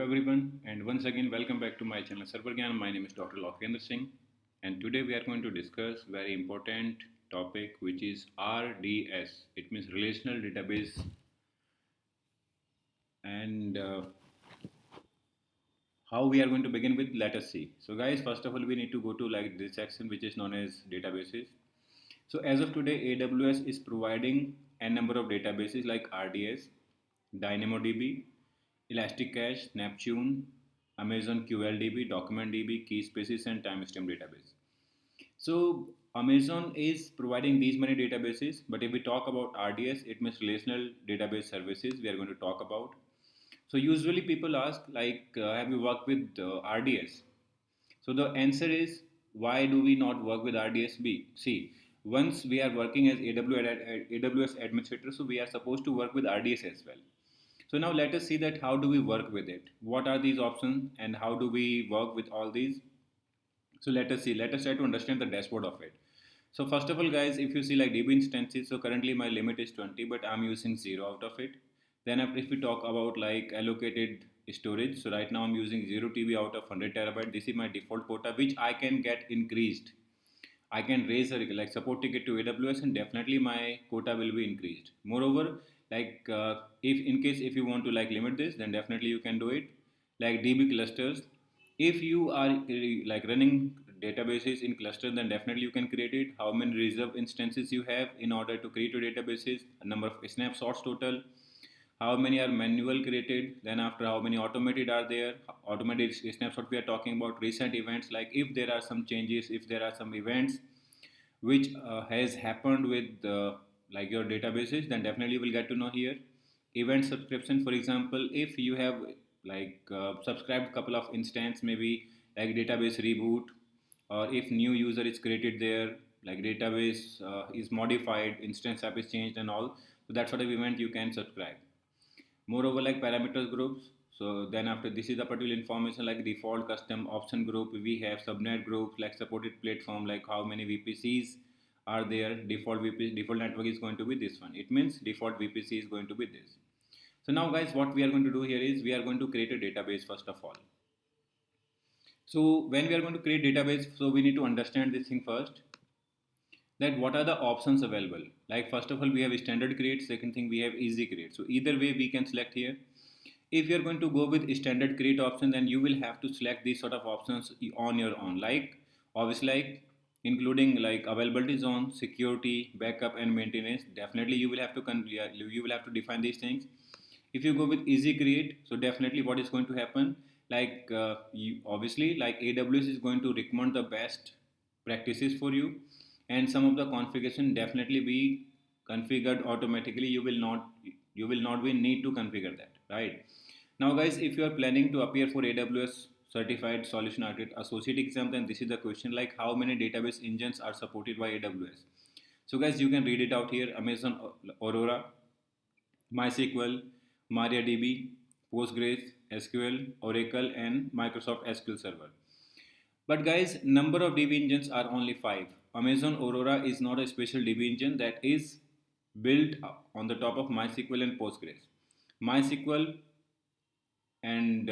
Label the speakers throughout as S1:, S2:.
S1: everyone, and once again welcome back to my channel Sarvargyan. My name is Dr. Lokendra Singh, and today we are going to discuss very important topic which is RDS. It means Relational Database, and how we are going to begin with. Let us see. So, guys, first of all, we need to go to like this section which is known as databases. So, as of today, AWS is providing a number of databases like RDS, DynamoDB, Elastic Cache, Neptune, Amazon QLDB, DocumentDB, Keyspaces, and Timestamp database. So Amazon is providing these many databases, but if we talk about RDS, it means relational database services. We are going to talk about. So usually people ask like, have you worked with RDS? So the answer is why do we not work with RDSB? See, once we are working as AWS administrator, so we are supposed to work with RDS as well. So now let us see that how do we work with it? What are these options and how do we work with all these? So let us see. Let us try to understand the dashboard of it. So first of all, guys, if you see like DB instances, so currently my limit is 20, but I'm using 0 out of it. Then after if we talk about like allocated storage, so right now I'm using 0 TB out of 100 terabyte. This is my default quota, which I can get increased. I can raise a like support ticket to AWS, and definitely my quota will be increased. Moreover, like if in case if you want to like limit this, then definitely you can do it. Like DB clusters, if you are like running databases in cluster, then definitely you can create it. How many reserve instances you have in order to create your databases, a number of snapshots total, how many are manual created, then after how many automated are there. Automated snapshot, we are talking about recent events, like if there are some changes, if there are some events which has happened with like your databases, then definitely you will get to know here. Event subscription, for example, if you have like subscribed couple of instance, maybe like database reboot, or if new user is created there, like database is modified, instance type is changed and all, so that sort of event you can subscribe. Moreover, like parameters groups, so then after this is the particular information like default custom option group. We have subnet groups like supported platform, like how many VPCs are there. Default VPC, default network is going to be this one. It means default VPC is going to be this. So now guys, what we are going to do here is we are going to create a database first of all. So when we are going to create database, so we need to understand this thing first, that what are the options available. Like first of all, we have standard create. Second thing, we have easy create. So either way we can select here. If you're going to go with standard create option, then you will have to select these sort of options on your own, like obviously like including like availability zone, security, backup, and maintenance. Definitely you will have to you will have to define these things. If you go with easy create, so definitely what is going to happen, like obviously like AWS is going to recommend the best practices for you, and some of the configuration definitely be configured automatically. You will not be need to configure that, right? Now guys, if you are planning to appear for AWS certified solution architect associate exam, then this is the question, like how many database engines are supported by AWS. So guys, you can read it out here: Amazon Aurora, MySQL, MariaDB, Postgres, SQL, Oracle, and Microsoft SQL Server. But guys, number of DB engines are only 5. Amazon Aurora is not a special DB engine that is built on the top of MySQL and Postgres. MySQL and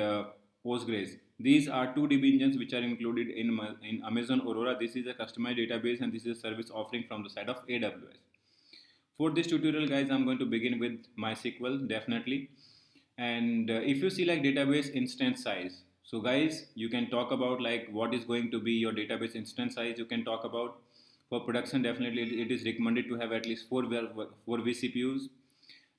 S1: Postgres. These are two DB engines which are included in Amazon Aurora. This is a customized database, and this is a service offering from the side of AWS. For this tutorial guys, I'm going to begin with MySQL definitely. And if you see like database instance size, so guys, you can talk about like what is going to be your database instance size. You can talk about for production, definitely it is recommended to have at least 4 vCPUs,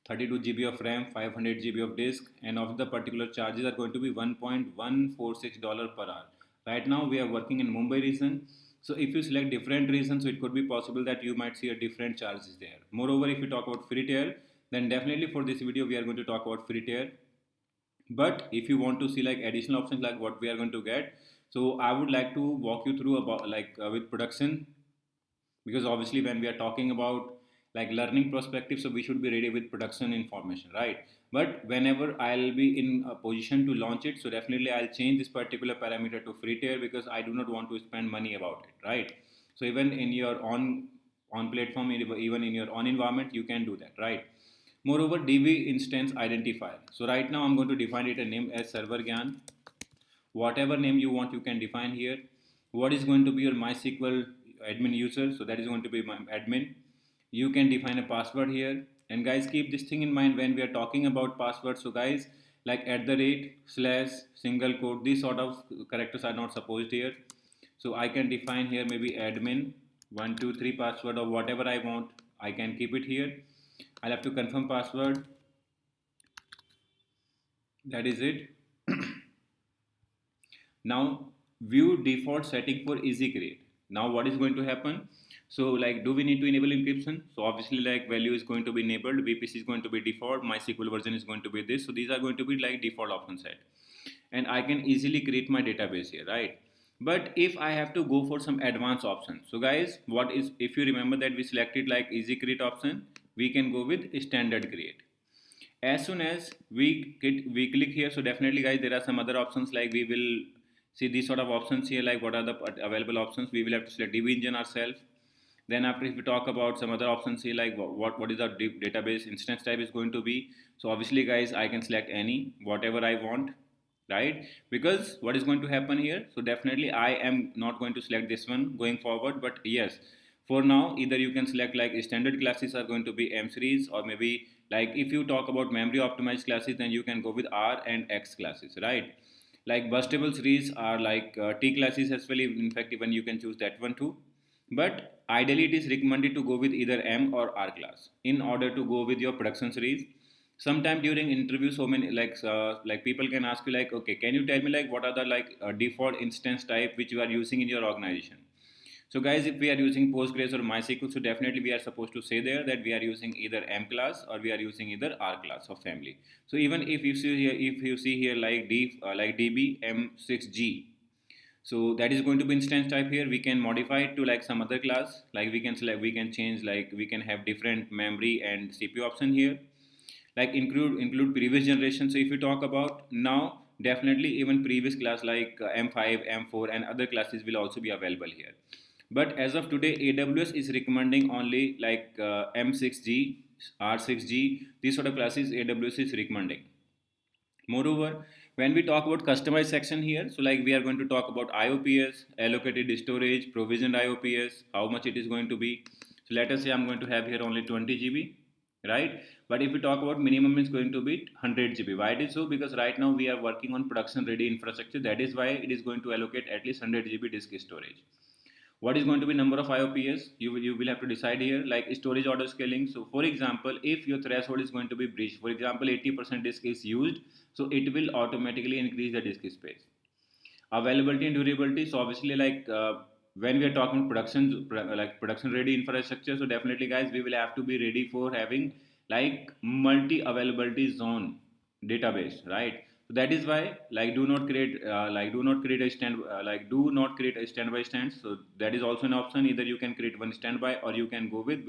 S1: 32 GB of RAM, 500 GB of disk, and of the particular charges are going to be $1.146 per hour. Right now we are working in Mumbai region, so if you select different regions, so it could be possible that you might see a different charges there. Moreover, if you talk about free tier, then definitely for this video we are going to talk about free tier. But if you want to see like additional options like what we are going to get, so I would like to walk you through about like with production, because obviously when we are talking about like learning perspective, so we should be ready with production information, right? But whenever I'll be in a position to launch it, so definitely I'll change this particular parameter to free tier, because I do not want to spend money about it, right? So even in your on platform, even in your own environment, you can do that, right? Moreover, DB instance identifier. So right now I'm going to define it a name as server Gyan. Whatever name you want, you can define here. What is going to be your MySQL admin user? So that is going to be my admin. You can define a password here. And guys, keep this thing in mind when we are talking about password. So guys, like at the rate, slash, single quote, these sort of characters are not supposed here. So I can define here maybe admin 123 password or whatever I want. I can keep it here. I'll have to confirm password. That is it. Now view default setting for easy create. Now what is going to happen? So like, do we need to enable encryption? So obviously like value is going to be enabled, VPC is going to be default, MySQL version is going to be this. So these are going to be like default option set. And I can easily create my database here, right? But if I have to go for some advanced option, so guys, what is, if you remember that we selected like easy create option, we can go with standard create. As soon as we click here, so definitely guys, there are some other options, like we will see these sort of options here, like what are the available options. We will have to select DB engine ourselves. Then after, if we talk about some other options here, like what is our database instance type is going to be. So obviously guys, I can select any whatever I want, right? Because what is going to happen here, so definitely I am not going to select this one going forward, but yes, for now either you can select like standard classes are going to be M series, or maybe like if you talk about memory optimized classes, then you can go with R and X classes, right? Like burstable series are like T classes as well. In fact, even you can choose that one too. But ideally, it is recommended to go with either M or R class in order to go with your production series. Sometime during interview, so many like people can ask you like, okay, can you tell me like what are the like default instance type which you are using in your organization? So guys, if we are using Postgres or MySQL, so definitely we are supposed to say there that we are using either M class or we are using either R class of family. So even if you see here like like DB M6G, so that is going to be instance type here. We can modify it to like some other class, like we can select, we can change, like we can have different memory and CPU option here, like include previous generation. So if you talk about now, definitely even previous class like M5, M4 and other classes will also be available here. But as of today, AWS is recommending only like M6G, R6G, these sort of classes AWS is recommending. Moreover, when we talk about customized section here, so like we are going to talk about IOPS, allocated storage, provisioned IOPS, how much it is going to be. So let us say I'm going to have here only 20 GB, right? But if we talk about minimum is going to be 100 GB. Why it is so? Because right now we are working on production ready infrastructure. That is why it is going to allocate at least 100 GB disk storage. What is going to be number of IOPS? You will have to decide here, like storage order scaling. So for example, if your threshold is going to be breached, for example 80% disk is used, so it will automatically increase the disk space. Availability and durability, so obviously like when we are talking production ready infrastructure, so definitely guys, we will have to be ready for having like multi availability zone database, right? So that is why like do not create a do not create a standby instance. So that is also an option. Either you can create one standby or you can go with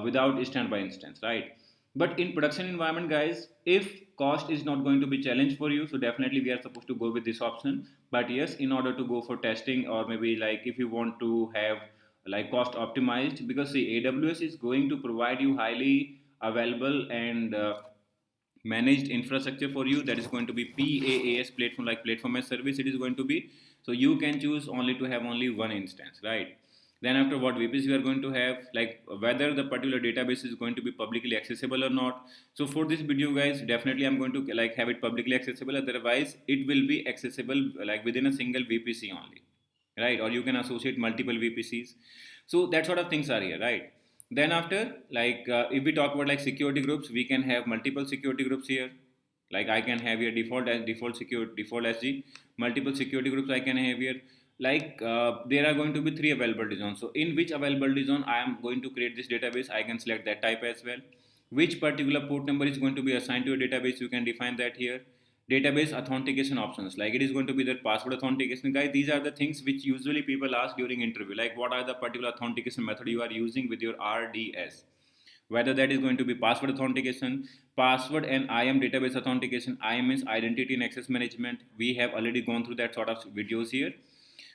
S1: without standby instance, right? But in production environment guys, if cost is not going to be challenge for you, so definitely we are supposed to go with this option. But yes, in order to go for testing, or maybe like if you want to have like cost optimized, because see, AWS is going to provide you highly available and managed infrastructure for you. That is going to be PaaS, platform, like platform as service it is going to be. So you can choose only to have only one instance, right? Then after, what VPC you are going to have, like whether the particular database is going to be publicly accessible or not. So for this video guys, definitely I'm going to like have it publicly accessible, otherwise it will be accessible like within a single VPC only, right? Or you can associate multiple VPCs. So that sort of things are here, right? Then after, like if we talk about like security groups, we can have multiple security groups here. Like I can have here default as default secure default SG, multiple security groups I can have here. Like there are going to be three availability zones. So in which availability zone I am going to create this database, I can select that type as well. Which particular port number is going to be assigned to a database, you can define that here. Database authentication options, like it is going to be the password authentication. Guys, these are the things which usually people ask during interview, like what are the particular authentication method you are using with your RDS, whether that is going to be password authentication, password and IAM database authentication. IAM means identity and access management. We have already gone through that sort of videos here.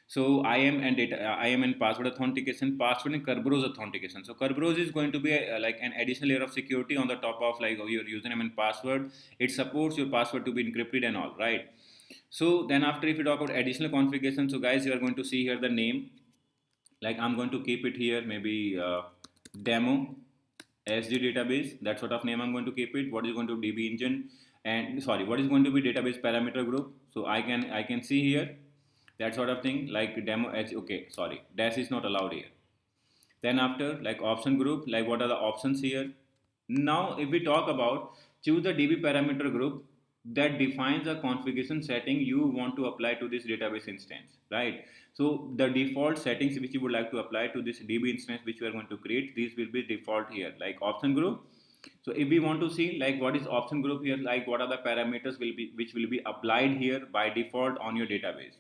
S1: So IAM and data, IAM and password authentication, password and Kerberos authentication. So Kerberos is going to be like an additional layer of security on the top of like your username and password. It supports your password to be encrypted and all, right? So then after, if you talk about additional configuration, so guys, you are going to see here the name. Like I'm going to keep it here, maybe demo SD database. That sort of name I'm going to keep it. What is going to be DB engine, and sorry, what is going to be database parameter group? So I can see here that sort of thing, like demo H. Okay, sorry, dash is not allowed here. Then after, like option group, like what are the options here? Now if we talk about choose the DB parameter group that defines a configuration setting you want to apply to this database instance, right? So the default settings which you would like to apply to this DB instance which we are going to create, these will be default here, like option group. So if we want to see like what is option group here, like what are the parameters will be which will be applied here by default on your database.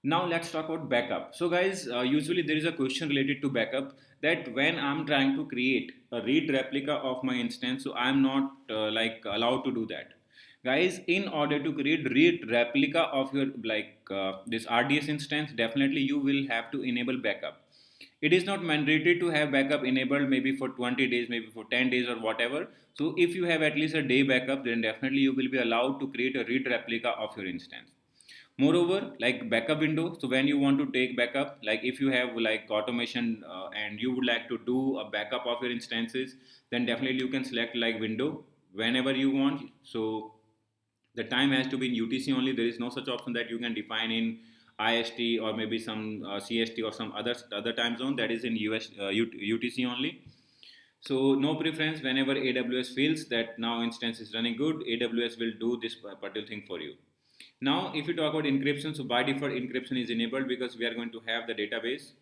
S1: Now let's talk about backup. So guys, usually there is a question related to backup, that when I'm trying to create a read replica of my instance, so I'm not like allowed to do that. Guys, in order to create read replica of your this RDS instance, definitely you will have to enable backup. It is not mandatory to have backup enabled maybe for 20 days, maybe for 10 days or whatever. So if you have at least a day backup, then definitely you will be allowed to create a read replica of your instance. Moreover, like backup window, so when you want to take backup, like if you have like automation and you would like to do a backup of your instances, then definitely you can select like window whenever you want. So the time has to be in UTC only. There is no such option that you can define in IST or maybe some CST or some other time zone. That is in UTC only. So no preference. Whenever AWS feels that now instance is running good, AWS will do this particular thing for you. Now, if you talk about encryption, so by default encryption is enabled because we are going to have the database.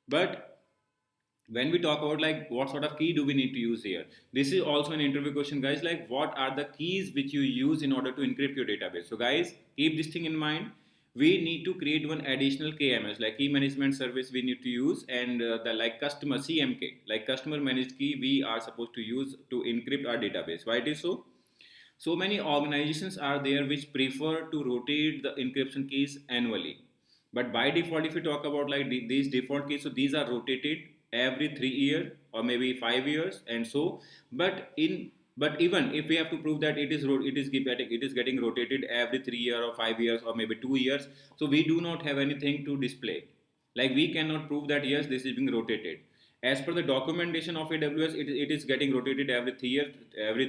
S1: But when we talk about like what sort of key do we need to use here, this is also an interview question, guys. Like what are the keys which you use in order to encrypt your database? So guys, keep this thing in mind. We need to create one additional KMS, like key management service we need to use, and the like customer CMK, like customer managed key, we are supposed to use to encrypt our database. Why it is so? So many organizations are there which prefer to rotate the encryption keys annually. But by default, if you talk about like these default keys, so these are rotated every 3 years or maybe 5 years, and so. But even if we have to prove that it is getting rotated every 3 years or 5 years or maybe 2 years, so we do not have anything to display. Like we cannot prove that yes, this is being rotated. As per the documentation of AWS, it is getting rotated every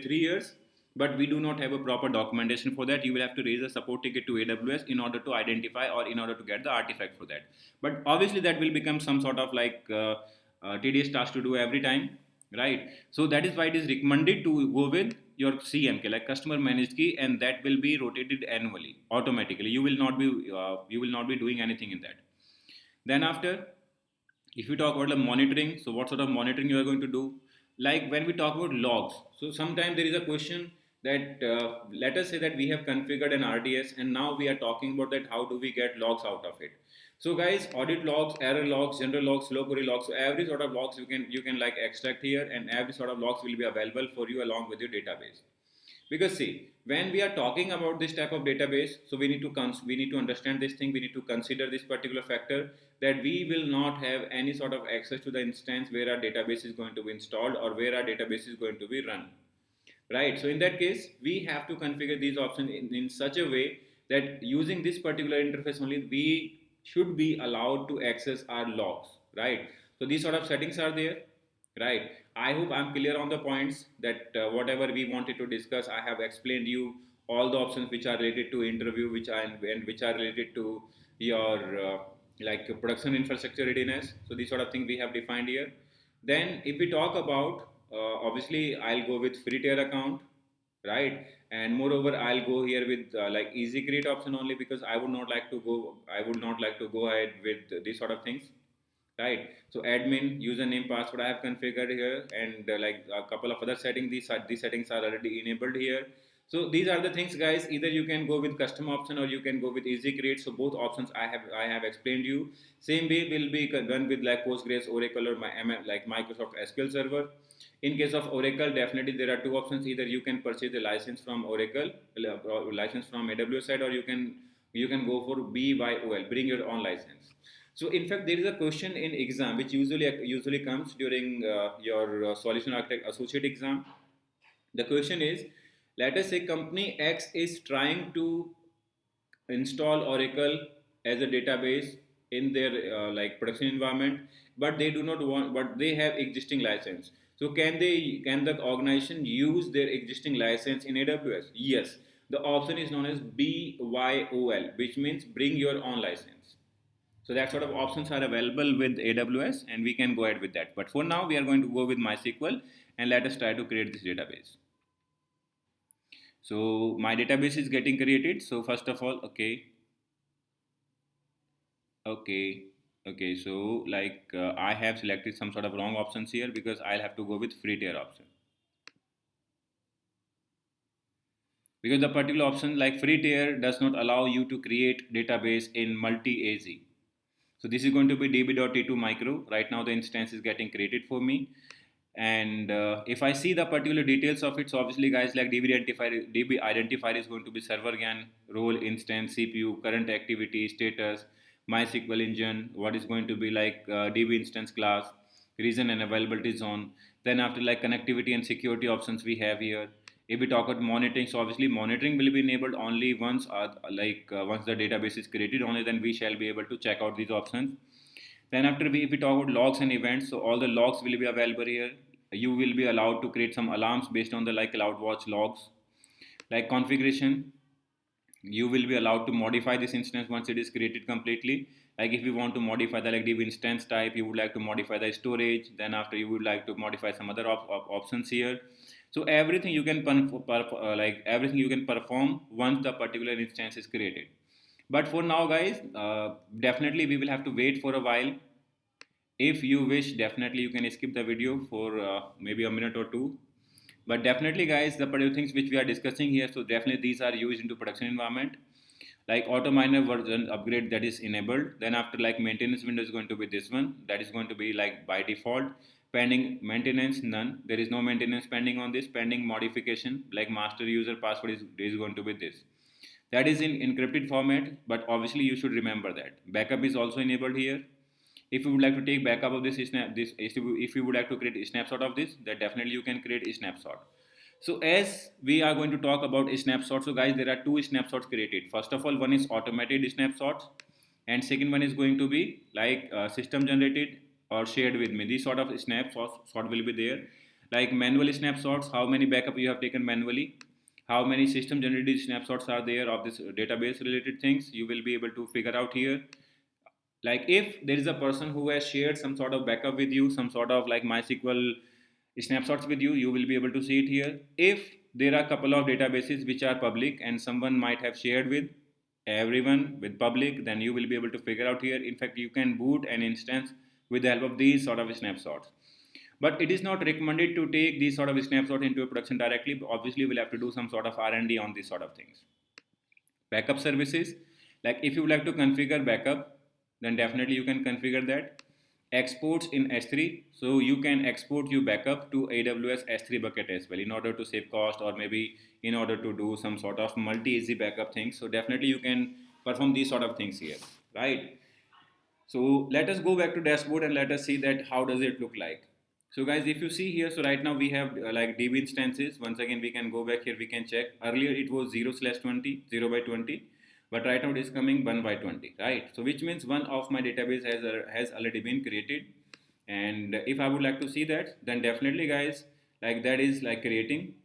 S1: 3 years, but we do not have a proper documentation for that. You will have to raise a support ticket to AWS in order to identify or in order to get the artifact for that. But obviously that will become some sort of like tedious task to do every time, right? So that is why it is recommended to go with your CMK, like customer managed key, and that will be rotated annually automatically. You will not be doing anything in that. Then after, if we talk about the monitoring, so what sort of monitoring you are going to do? Like when we talk about logs, so sometimes there is a question that let us say that we have configured an RDS and now we are talking about that how do we get logs out of it. So guys, audit logs, error logs, general logs, slow query logs, so every sort of logs you can like extract here, and every sort of logs will be available for you along with your database. Because see, when we are talking about this type of database, so we need to understand this thing. We need to consider this particular factor, that we will not have any sort of access to the instance where our database is going to be installed or where our database is going to be run, right? So in that case, we have to configure these options in such a way that using this particular interface only, we should be allowed to access our logs, right? So these sort of settings are there, right? I hope I'm clear on the points, that whatever we wanted to discuss, I have explained you all the options which are related to interview, which are related to your like production infrastructure readiness. So these sort of things we have defined here. Then if we talk about obviously I'll go with free tier account, right? And moreover I'll go here with like easy create option only, because I would not like to go ahead with these sort of things, right? So admin username password I have configured here, and like a couple of other settings, these settings are already enabled here. So these are the things, guys. Either you can go with custom option or you can go with easy create. So both options I have explained you. Same way will be done with like Postgres, Oracle, or like Microsoft SQL Server. In case of Oracle, definitely there are two options. Either you can purchase the license from Oracle, or license from AWS side, or you can You can go for BYOL, bring your own license. So in fact, there is a question in exam which usually comes during your solution architect associate exam. The question is, let us say company X is trying to install Oracle as a database in their like production environment, but they do not want, but they have existing license. So can the organization use their existing license in AWS? Yes. The option is known as BYOL, which means bring your own license. So that sort of options are available with AWS, and we can go ahead with that. But for now, we are going to go with MySQL, and let us try to create this database. So my database is getting created. So first of all, okay. So like I have selected some sort of wrong options here because I'll have to go with free tier option. Because the particular option like free tier does not allow you to create database in multi-AZ. So this is going to be db.t2 micro. Right now the instance is getting created for me. And if I see the particular details of it, so obviously guys like DB identifier is going to be server GAN, role, instance, CPU, current activity, status, MySQL engine, what is going to be like DB instance class, region and availability zone. Then after like connectivity and security options we have here. If we talk about monitoring, so obviously monitoring will be enabled only once once the database is created, only then we shall be able to check out these options. Then after if we talk about logs and events, so all the logs will be available here. You will be allowed to create some alarms based on the like CloudWatch logs. Like configuration, you will be allowed to modify this instance once it is created completely. Like if you want to modify the like div instance type, you would like to modify the storage, then after you would like to modify some other options here. So everything you can like everything you can perform once the particular instance is created. But for now guys, definitely we will have to wait for a while. If you wish, definitely you can skip the video for maybe a minute or two. But definitely guys, the particular things which we are discussing here, so definitely these are used into production environment. Like auto miner version upgrade, that is enabled. Then after like maintenance window is going to be this one, that is going to be like by default. Pending maintenance, none, there is no maintenance pending on this. Pending modification like master user password is going to be this. That is in encrypted format, but obviously you should remember that backup is also enabled here. If you would like to take backup of this if you would like to create a snapshot of this, that definitely you can create a snapshot. So as we are going to talk about a snapshot, so guys, there are two snapshots created. First of all, one is automated snapshots, and second one is going to be like system generated or shared with me. These sort of snapshots will be there. Like manual snapshots, how many backup you have taken manually, how many system generated snapshots are there of this database related things, you will be able to figure out here. Like if there is a person who has shared some sort of backup with you, some sort of like MySQL snapshots with you, you will be able to see it here. If there are a couple of databases which are public and someone might have shared with everyone with public, then you will be able to figure out here. In fact, you can boot an instance with the help of these sort of snapshots. But it is not recommended to take these sort of snapshots into a production directly. Obviously we'll have to do some sort of R&D on these sort of things. Backup services, like if you would like to configure backup, then definitely you can configure that. Exports in S3, so you can export your backup to AWS S3 bucket as well in order to save cost, or maybe in order to do some sort of multi-easy backup things. So definitely you can perform these sort of things here, right? So let us go back to dashboard and let us see that how does it look like. So guys, if you see here, so right now we have like DB instances. Once again, we can go back here, we can check. Earlier it was 0/20, 0 by 20, but right now it is coming 1 by 20, right? So which means one of my database has already been created. And if I would like to see that, then definitely guys, like that is like creating.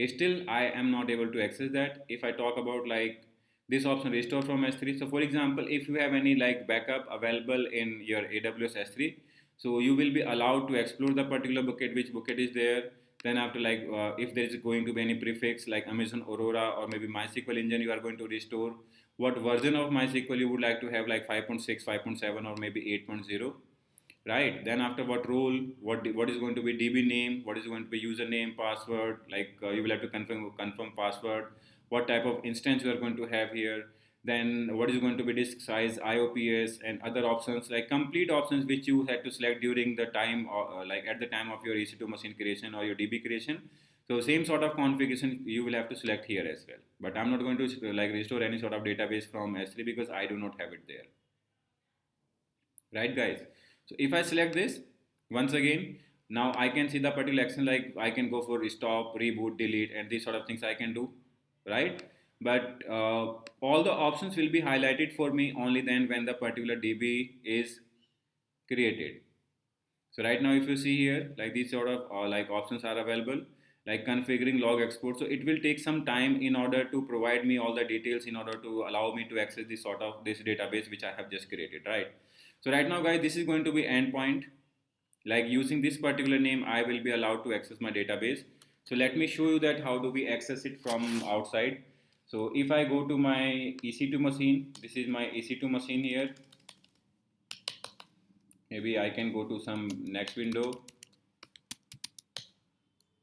S1: Still, I am not able to access that. If I talk about like this option restore from S3, so for example, if you have any like backup available in your AWS S3, so you will be allowed to explore the particular bucket, which bucket is there. Then after like if there is going to be any prefix like Amazon Aurora or maybe MySQL engine, you are going to restore what version of MySQL you would like to have, like 5.6, 5.7, or maybe 8.0, right? Then after what role, what is going to be DB name, what is going to be username, password, like you will have to confirm password, what type of instance you are going to have here, then what is going to be disk size, IOPS, and other options, like complete options which you had to select during the time, or like at the time of your EC2 machine creation or your DB creation. So same sort of configuration you will have to select here as well. But I'm not going to like restore any sort of database from S3 because I do not have it there. Right, guys? So if I select this, once again, now I can see the particular action, like I can go for stop, reboot, delete, and these sort of things I can do, right? But all the options will be highlighted for me only then when the particular DB is created. So right now, if you see here, like these sort of like options are available, like configuring log export. So it will take some time in order to provide me all the details in order to allow me to access this sort of this database which I have just created, right? So right now, guys, this is going to be endpoint. Like using this particular name, I will be allowed to access my database. So let me show you that how do we access it from outside. So if I go to my EC2 machine, this is my EC2 machine here. Maybe I can go to some next window.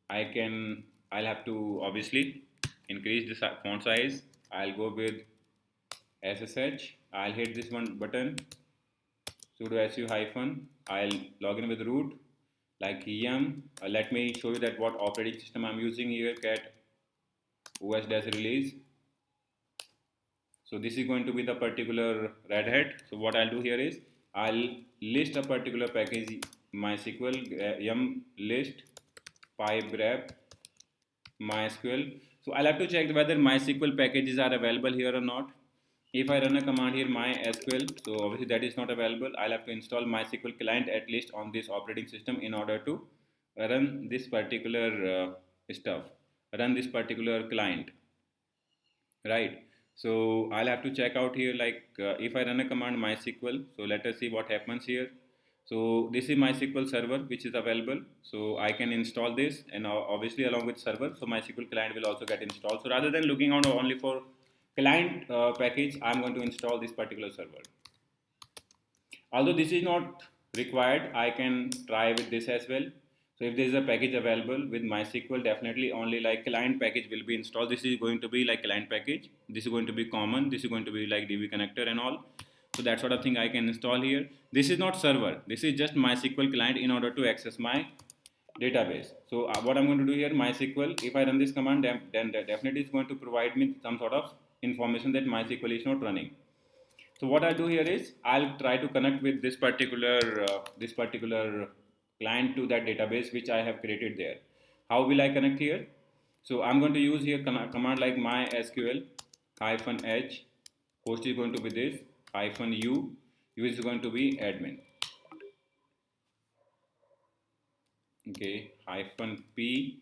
S1: I'll have to obviously increase the font size. I'll go with SSH. I'll hit this one button, sudo su hyphen. I'll log in with root, like yum. Let me show you that what operating system I'm using here, cat os-release. So this is going to be the particular Red Hat. So what I'll do here is I'll list a particular package MySQL yum list pipe grep MySQL. So I'll have to check whether MySQL packages are available here or not. If I run a command here MySQL, so obviously that is not available. I'll have to install MySQL client at least on this operating system in order to run this particular stuff, run this particular client, right? So I'll have to check out here, like if I run a command MySQL, so let us see what happens here. So this is MySQL server which is available. So I can install this, and obviously along with server, so MySQL client will also get installed. So rather than looking out only for client package, I'm going to install this particular server. Although this is not required, I can try with this as well. So if there is a package available with MySQL, definitely only like client package will be installed. This is going to be like client package. This is going to be common. This is going to be like DB connector and all. So that sort of thing I can install here. This is not server. This is just MySQL client in order to access my database. So what I'm going to do here, MySQL, if I run this command, then definitely it's going to provide me some sort of information that MySQL is not running. So what I'll do here is I'll try to connect with this particular client to that database which I have created there. How will I connect here? So I'm going to use here command like mysql -h, host is going to be this -u, u is going to be admin. Okay, -p,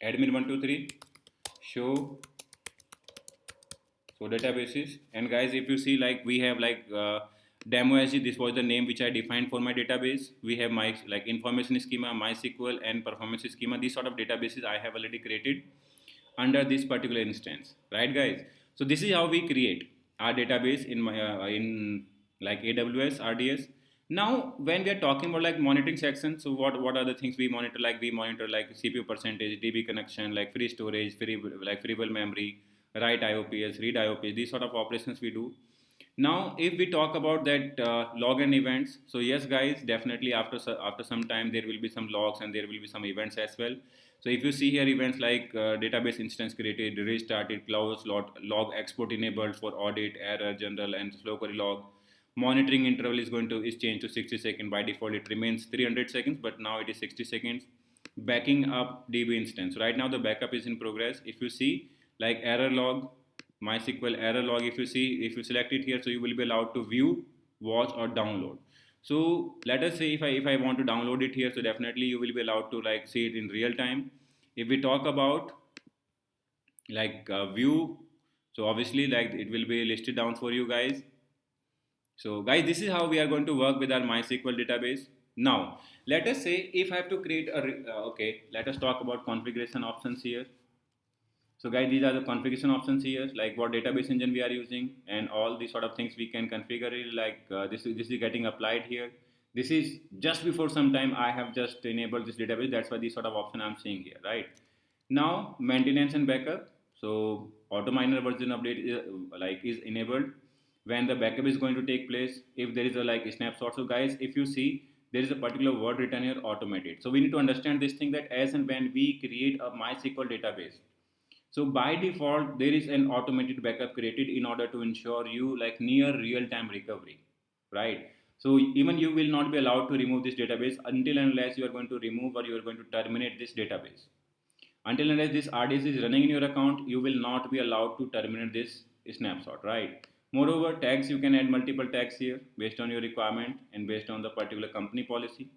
S1: admin 123, show, so databases. And guys, if you see, like we have like demo sg, this was the name which I defined for my database. We have my like information schema, MySQL, and performance schema. These sort of databases I have already created under this particular instance, right, guys? So this is how we create our database in my in like AWS RDS. Now when we are talking about like monitoring section, so what are the things we monitor? Like we monitor like CPU percentage, DB connection, like free storage, freeable memory, write IOPS, read IOPS, these sort of operations we do. Now if we talk about that log and events, so yes guys, definitely after some time there will be some logs and there will be some events as well. So if you see here, events like database instance created, restarted, close, log export enabled for audit, error, general, and slow query log. Monitoring interval is changed to 60 seconds. By default it remains 300 seconds, but now it is 60 seconds. Backing up DB instance, right now the backup is in progress. If you see like error log, MySQL error log, if you select it here, so you will be allowed to view, watch, or download. So let us say if I want to download it here, so definitely you will be allowed to like see it in real time. If we talk about like view, so obviously like it will be listed down for you guys. So guys, this is how we are going to work with our MySQL database. Now let us say if I have to create a okay, let us talk about configuration options here. So guys, these are the configuration options here, like what database engine we are using and all these sort of things we can configure it. Like this is getting applied here. This is just before some time I have just enabled this database. That's why this sort of option I'm seeing here, right? Now maintenance and backup. So auto miner version update is enabled when the backup is going to take place. If there is a like snapshot. So guys, if you see there is a particular word written here, automated. So we need to understand this thing, that as and when we create a MySQL database, so by default there is an automated backup created in order to ensure you like near real time recovery, right? So even you will not be allowed to remove this database until and unless you are going to remove or you are going to terminate this database. Until unless this RDS is running in your account, you will not be allowed to terminate this snapshot, right? Moreover, tags, you can add multiple tags here based on your requirement and based on the particular company policy.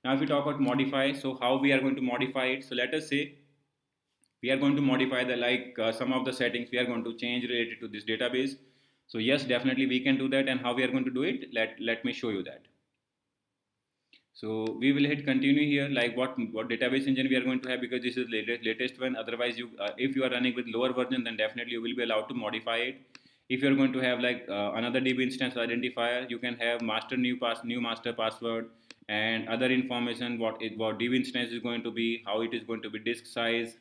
S1: Now, if we talk about modify, so how we are going to modify it? So let us say we are going to modify the some of the settings we are going to change related to this database. So yes, definitely we can do that. And how we are going to do it? Let me show you that. So we will hit continue here, like what database engine we are going to have, because this is latest one. Otherwise, you if you are running with lower version, then definitely you will be allowed to modify it. If you are going to have another DB instance identifier, you can have master new master password and other information, what DB instance is going to be, how it is going to be, disk size,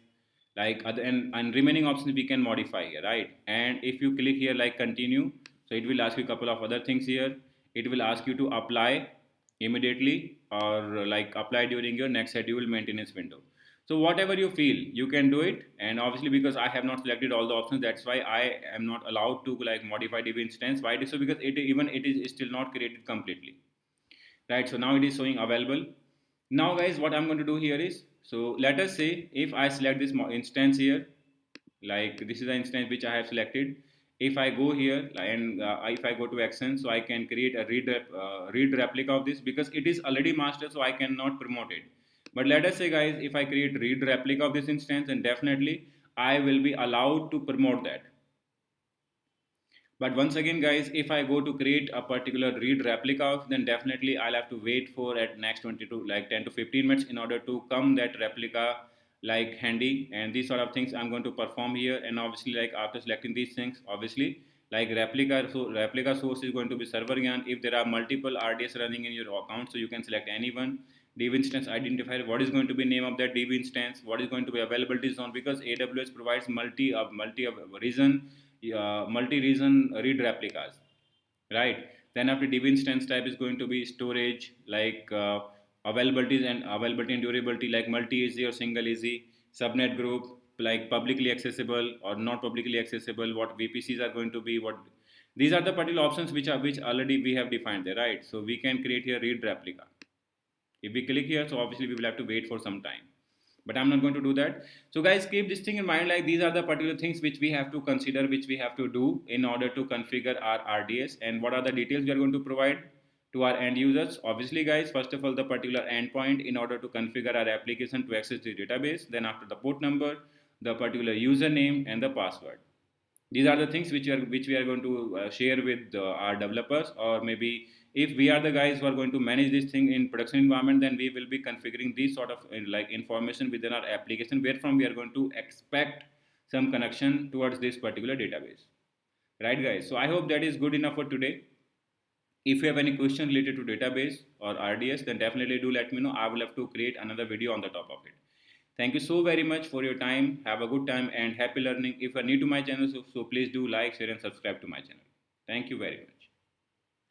S1: like other, and remaining options we can modify here, right? And if you click here like continue, so it will ask you a couple of other things here. It will ask you to apply immediately or like apply during your next scheduled maintenance window. So whatever you feel, you can do it. And obviously because I have not selected all the options, that's why I am not allowed to like modify DB instance. Why it is so? Because it is still not created completely, right? So now it is showing available. Now guys, what I'm going to do here is, so let us say if I select this instance here, like this is the instance which I have selected. If I go here and if I go to action, so I can create a read replica of this, because it is already master, so I cannot promote it. But let us say guys, if I create read replica of this instance, then definitely I will be allowed to promote that. But once again guys, if I go to create a particular read replica, then definitely I'll have to wait for at next 22 like 10 to 15 minutes in order to come that replica like handy. And these sort of things I'm going to perform here. And obviously like after selecting these things, obviously like replica, so replica source is going to be server again. If there are multiple RDS running in your account, so you can select anyone. DB instance identifier, what is going to be name of that DB instance, what is going to be availability zone, because AWS provides multi region multi-region read replicas, right? Then after DB instance type is going to be storage, like availability and durability, like multi-easy or single easy, subnet group, like publicly accessible or not publicly accessible, what VPCs are going to be, what these are the particular options which already we have defined there, right? So we can create here read replica. If we click here, so obviously we will have to wait for some time, but I'm not going to do that. So guys, keep this thing in mind, like these are the particular things which we have to consider, which we have to do in order to configure our RDS. And what are the details we are going to provide to our end users? Obviously guys, first of all, the particular endpoint in order to configure our application to access the database. Then after the port number, the particular username and the password. These are the things which we are going to share with our developers, or maybe if we are the guys who are going to manage this thing in production environment, then we will be configuring these sort of like information within our application, where from we are going to expect some connection towards this particular database, right guys? So I hope that is good enough for today. If you have any question related to database or RDS, then definitely do let me know. I will have to create another video on the top of it. Thank you so very much for your time. Have a good time and happy learning. If you are new to my channel, so please do like, share and subscribe to my channel. Thank you very much.